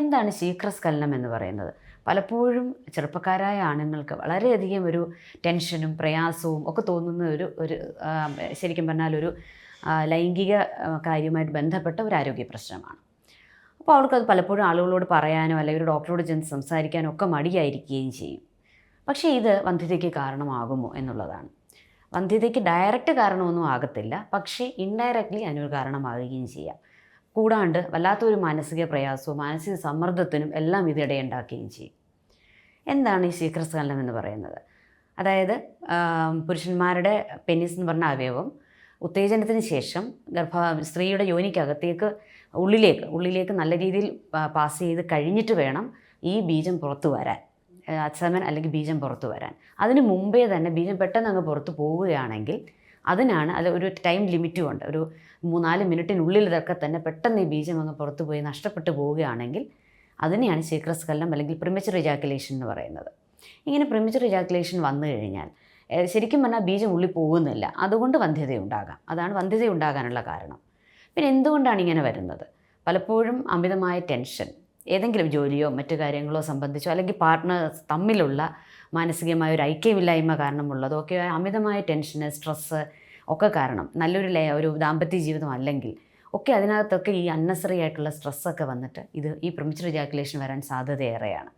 എന്താണ് ശീഘ്രസ്ഖലനം എന്ന് പറയുന്നത്? പലപ്പോഴും ചെറുപ്പക്കാരായ ആണുങ്ങൾക്ക് വളരെയധികം ഒരു ടെൻഷനും പ്രയാസവും ഒക്കെ തോന്നുന്ന ശരിക്കും പറഞ്ഞാൽ ലൈംഗിക കാര്യവുമായിട്ട് ബന്ധപ്പെട്ട ഒരു ആരോഗ്യ പ്രശ്നമാണ്. അപ്പോൾ അവർക്കത് പലപ്പോഴും ആളുകളോട് പറയാനോ അല്ലെങ്കിൽ ഒരു ഡോക്ടറോട് ചെന്ന് സംസാരിക്കാനോ ഒക്കെ മടിയായിരിക്കുകയും ചെയ്യും. പക്ഷേ ഇത് വന്ധ്യതയ്ക്ക് കാരണമാകുമോ എന്നുള്ളതാണ്. വന്ധ്യതയ്ക്ക് ഡയറക്റ്റ് കാരണമൊന്നും ആകത്തില്ല, പക്ഷേ ഇൻഡയറക്റ്റ്ലി അതിനൊരു കാരണമാകുകയും ചെയ്യാം. കൂടാണ്ട് വല്ലാത്തൊരു മാനസിക പ്രയാസവും മാനസിക സമ്മർദ്ദത്തിനും എല്ലാം ഇത് ഇടയുണ്ടാക്കുകയും ചെയ്യും. എന്താണ് ഈ ശീഘ്രസ്ഖലനം എന്ന് പറയുന്നത്? അതായത് പുരുഷന്മാരുടെ പെനിസ് എന്ന് പറഞ്ഞ അവയവം ഉത്തേജനത്തിന് ശേഷം സ്ത്രീയുടെ യോനിക്കകത്തേക്ക് ഉള്ളിലേക്ക് നല്ല രീതിയിൽ പാസ് ചെയ്ത് കഴിഞ്ഞിട്ട് വേണം ഈ ബീജം പുറത്തു വരാൻ, സെമൻ അല്ലെങ്കിൽ ബീജം പുറത്തു വരാൻ. അതിന് മുമ്പേ തന്നെ ബീജം പെട്ടെന്ന് അങ്ങ് പുറത്ത് പോവുകയാണെങ്കിൽ അത് ഒരു ടൈം ലിമിറ്റും ഉണ്ട്. ഒരു 3-4 മിനിറ്റിനുള്ളിൽ ഇതൊക്കെ തന്നെ പെട്ടെന്ന് ഈ ബീജം അങ്ങ് പുറത്തു പോയി നഷ്ടപ്പെട്ടു പോവുകയാണെങ്കിൽ അതിനെയാണ് ശീഘ്രസ്ഖലനം അല്ലെങ്കിൽ പ്രിമച്വർ ഇജാക്കുലേഷൻ എന്ന് പറയുന്നത്. ഇങ്ങനെ പ്രിമച്വർ ഇജാക്കുലേഷൻ വന്നു കഴിഞ്ഞാൽ ശരിക്കും പറഞ്ഞാൽ ബീജം ഉള്ളിൽ പോകുന്നില്ല, അതുകൊണ്ട് വന്ധ്യതയുണ്ടാകാം. അതാണ് വന്ധ്യതയുണ്ടാകാനുള്ള കാരണം. പിന്നെ എന്തുകൊണ്ടാണ് ഇങ്ങനെ വരുന്നത്? പലപ്പോഴും അമിതമായ ടെൻഷൻ, ഏതെങ്കിലും ജോലിയോ മറ്റു കാര്യങ്ങളോ സംബന്ധിച്ചോ അല്ലെങ്കിൽ പാർട്ട്നേഴ്സ് തമ്മിലുള്ള മാനസികമായ ഒരു ഐക്യമില്ലായ്മ കാരണമുള്ളതോ ഒക്കെ അമിതമായ ടെൻഷന്, സ്ട്രെസ്സ് ഒക്കെ കാരണം, ഒരു ദാമ്പത്യ ജീവിതം അല്ലെങ്കിൽ ഒക്കെ അതിനകത്തൊക്കെ ഈ അന്നസറി ആയിട്ടുള്ള സ്ട്രെസ്സൊക്കെ വന്നിട്ട് ഈ പ്രിമച്വർ ഇജാക്കുലേഷൻ വരാൻ സാധ്യതയേറെയാണ്.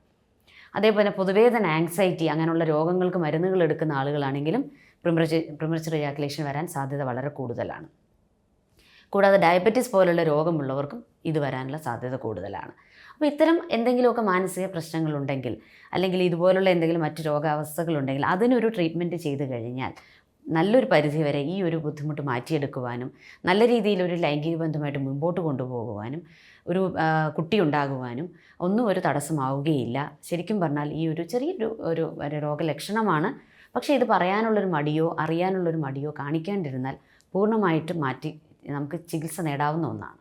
അതേപോലെ പൊതുവേ തന്നെ ആങ്സൈറ്റി അങ്ങനെയുള്ള രോഗങ്ങൾക്ക് മരുന്നുകൾ എടുക്കുന്ന ആളുകളാണെങ്കിലും പ്രിമച്വർ ഇജാക്കുലേഷൻ വരാൻ സാധ്യത വളരെ കൂടുതലാണ്. കൂടാതെ ഡയബറ്റീസ് പോലുള്ള രോഗമുള്ളവർക്കും ഇത് വരാനുള്ള സാധ്യത കൂടുതലാണ്. അപ്പോൾ ഇത്തരം എന്തെങ്കിലുമൊക്കെ മാനസിക പ്രശ്നങ്ങളുണ്ടെങ്കിൽ അല്ലെങ്കിൽ ഇതുപോലുള്ള എന്തെങ്കിലും മറ്റ് രോഗാവസ്ഥകളുണ്ടെങ്കിൽ അതിനൊരു ട്രീറ്റ്മെൻറ്റ് ചെയ്ത് കഴിഞ്ഞാൽ നല്ലൊരു പരിധിവരെ ഈ ഒരു ബുദ്ധിമുട്ട് മാറ്റിയെടുക്കുവാനും നല്ല രീതിയിലൊരു ലൈംഗിക ബന്ധമായിട്ട് മുമ്പോട്ട് കൊണ്ടുപോകുവാനും ഒരു കുട്ടി ഉണ്ടാകുവാനും ഒന്നും ഒരു തടസ്സമാവുകയില്ല. ശരിക്കും പറഞ്ഞാൽ ഈ ഒരു ചെറിയൊരു രോഗലക്ഷണമാണ്. പക്ഷേ ഇത് പറയാനുള്ളൊരു മടിയോ അറിയാനുള്ളൊരു മടിയോ കാണിക്കാണ്ടിരുന്നാൽ പൂർണ്ണമായിട്ടും മാറ്റി നമുക്ക് ചികിത്സ നേടാവുന്ന ഒന്നാണ്.